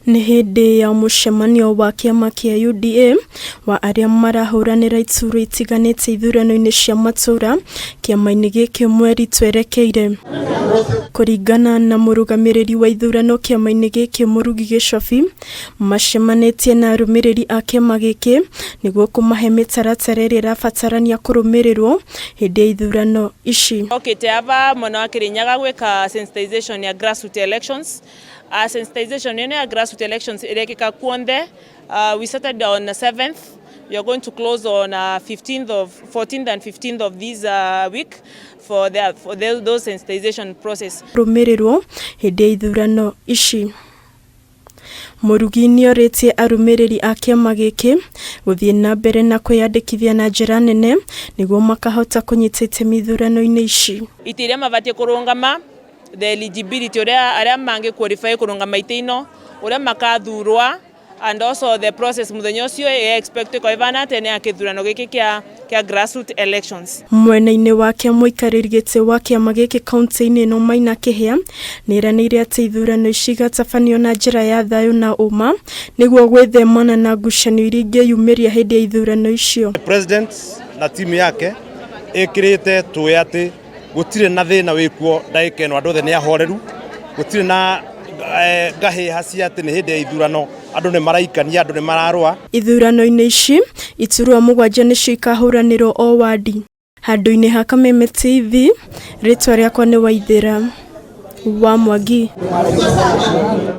Nĩ hĩndĩ ya mũcemanio wa kĩama kĩa UDA wa arĩa marahuranĩra iturwa itiganĩte ithurano-inĩ cia matũra kĩama-inĩ gĩkĩ mweri twerekeire. Kũringana na mũrugamĩrĩri wa ithurano kĩama-inĩ gĩkĩ MURUGI GICHOBI, macemanĩtie na arũmĩrĩri a kĩama gĩkĩ nĩguo kũmahe mĩtaratara ĩrĩa ĩrabatarania kũrũmĩrĩrwo hĩndĩ ya ithurano ici. UKITE hapa mwena wa Kirinyaga gwĩka sensitization ya grassroots elections. Sensitization ya grassroots elections irekeka kuonde. We started on the 7th. We are going to close on 14th and 15th of this week for those sensitization process. Rũmĩrĩrwo hĩndĩ ya ithurano ici. MURUGI nĩorĩtie arũmĩrĩri a kĩama gĩkĩ gũthiĩ na mbere na kwĩyandĩkithia na njĩra nene nĩguo makahota kũnyita itemi ithurano-inĩ ici. Itiria mabatie kũrũngama the eligibility arĩa mangĩ qualify kũrũngama ite-ino ũrĩa makathurwa, and also the process mũthenya ũcio expect ko ivana tene ya kĩthurano gĩkĩ kĩa grassroots elections. Mwena-inĩ wake mũikarĩri gĩtĩ wa kĩama gĩkĩ kaunti-inĩ ĩno MAINA KIHIA nĩeranĩire atĩ ithurano ici igatabanio na njĩra ya thayũ na ũma nĩguo gwĩthemana na ngucanio iria ingĩyumĩria hĩndĩ ya ithurano icio. President na timu yake ĩkĩrĩte tũĩ atĩ gũtirĩ na thĩna wĩkuo ndagĩka ĩno andũ othe nĩ ahoreru, gũtirĩ na ngahĩha cia atĩ nĩ hĩndĩ ya ithurano andũ nĩ maraikania, andũ nĩ mararũa. Ithurano-inĩ ici iturwa 7 nĩcio ikahuranĩrwo o wadi. Handũ-inĩ ha Kameme TV, rĩtwa rĩakwa nĩ Waithĩra wa Mwangi.